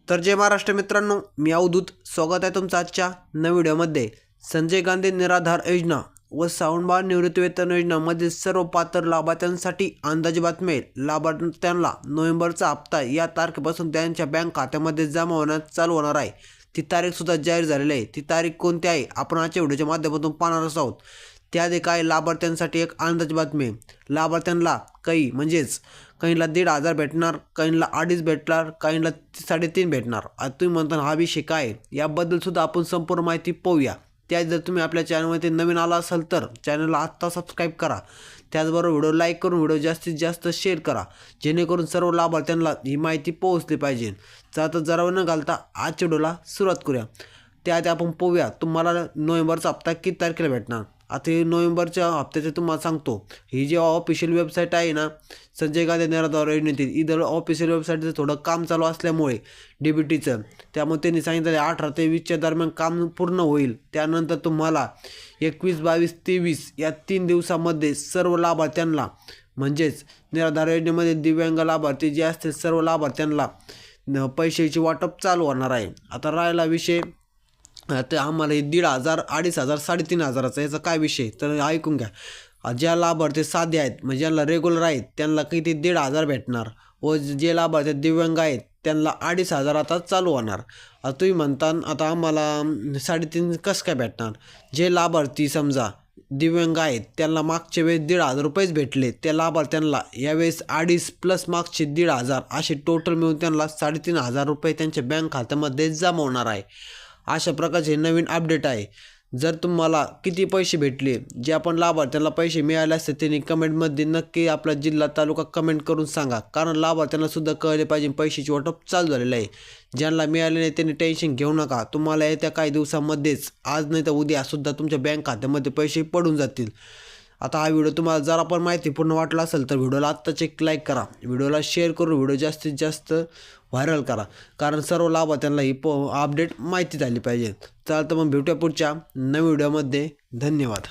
तर जय महाराष्ट्र मित्रांनो, मी अवधूत. स्वागत आहे तुमचं आजच्या नवीन व्हिडिओमध्ये. संजय गांधी निराधार योजना व सावंतबाळ निवृत्तीवेतन योजनामधील सर्व पात्र लाभार्थ्यांसाठी अंदाजे बातमी. लाभार्थ्यांना नोव्हेंबरचा हप्ता या तारखेपासून त्यांच्या बँक खात्यामध्ये जमा होण्यास चालू होणार आहे. ती तारीखसुद्धा जाहीर झालेली आहे. ती तारीख कोणती आहे आपण आजच्या व्हिडिओच्या माध्यमातून पाहणार आहोत. त्याआधी काय लाभार्थ्यांसाठी एक अंदाज बातमी. लाभार्थ्यांना काहींना 1,500 भेटणार, काहींना 2.5 भेटणार, काहींना 3.5 भेटणार. आता तुम्ही म्हणता हा विषय काय आहे, याबद्दल सुद्धा आपण संपूर्ण माहिती पाहूया. त्यात जर तुम्ही आपल्या चॅनलमध्ये नवीन आला असाल तर चॅनलला आत्ता सबस्क्राईब करा. त्याचबरोबर व्हिडिओ लाईक करून व्हिडिओ जास्तीत जास्त शेअर करा, जेणेकरून सर्व लाभार्थ्यांना ही माहिती पोहोचली पाहिजे. तर जरा न घालता आजच्या व्हिडिओला सुरुवात करूया. त्यात आपण पाहूया तुम्हाला नोव्हेंबरचा हप्ता किती तारखेला भेटणार. आता हे नोव्हेंबरच्या हप्त्याचे तुम्हाला सांगतो. ही जी ऑफिशियल वेबसाईट आहे ना, संजय गांधी निराधार योजनेतील, इथं ऑफिशियल वेबसाईटचं थोडं काम चालू असल्यामुळे DBTचं, त्यामुळे त्यांनी सांगितलं 18 ते 20च्या दरम्यान काम पूर्ण होईल. त्यानंतर तुम्हाला 21, 22, 23 या 3 दिवसामध्ये सर्व लाभार्थ्यांना, म्हणजेच निराधार योजनेमध्ये दिव्यांग लाभार्थी जे असतील सर्व लाभार्थ्यांना पैशाची वाटप चालू होणार आहे. आता राहिला विषय तर आम्हाला 1,500, 2,500, 3,500 याचा काय विषय तर ऐकून घ्या. ज्या लाभार्थी साधे आहेत म्हणजे ज्यांना रेग्युलर आहेत त्यांना किती 1,500 भेटणार, व जे लाभार्थी दिव्यांग आहेत त्यांना 2,500 आता चालू होणार. आता तुम्ही म्हणता आता आम्हाला 3.5 कसं काय भेटणार. जे लाभार्थी समजा दिव्यांग आहेत त्यांना मागच्या वेळेस 1,500 रुपयेच भेटले, त्या लाभार्थ्यांना यावेळेस 2.5 प्लस मागचे 1,500 असे टोटल मिळून त्यांना 3,500 रुपये त्यांच्या बँक खात्यामध्ये जमा होणार आहे. अशा प्रकारचे नवीन अपडेट आहे. जर तुम्हाला किती पैसे भेटले, जे आपण लाभार्थ्यांना पैसे मिळाले असते त्यांनी कमेंटमध्ये नक्की आपला जिल्हा तालुका कमेंट करून सांगा, कारण लाभार्थ्यांना सुद्धा कळले पाहिजे पैशाची वाटप चालू झालेलं आहे. ज्यांना मिळाले नाही त्यांनी टेन्शन घेऊ नका. तुम्हाला येत्या काही दिवसामध्येच, आज नाही तर उद्या सुद्धा तुमच्या बँक खात्यामध्ये पैसे पडून जातील. आता हा व्हिडिओ तुम्हाला जरा पण माहितीपूर्ण वाटला असेल तर व्हिडिओला आत्ताच एक लाईक करा, व्हिडिओला शेअर करून व्हिडिओ जास्तीत जास्त व्हायरल करा, कारण सर्व लाभार्थ्यांना ही अपडेट माहिती झाली पाहिजे. चालतं मग भेटूया पुढच्या नवीन व्हिडिओमध्ये. धन्यवाद.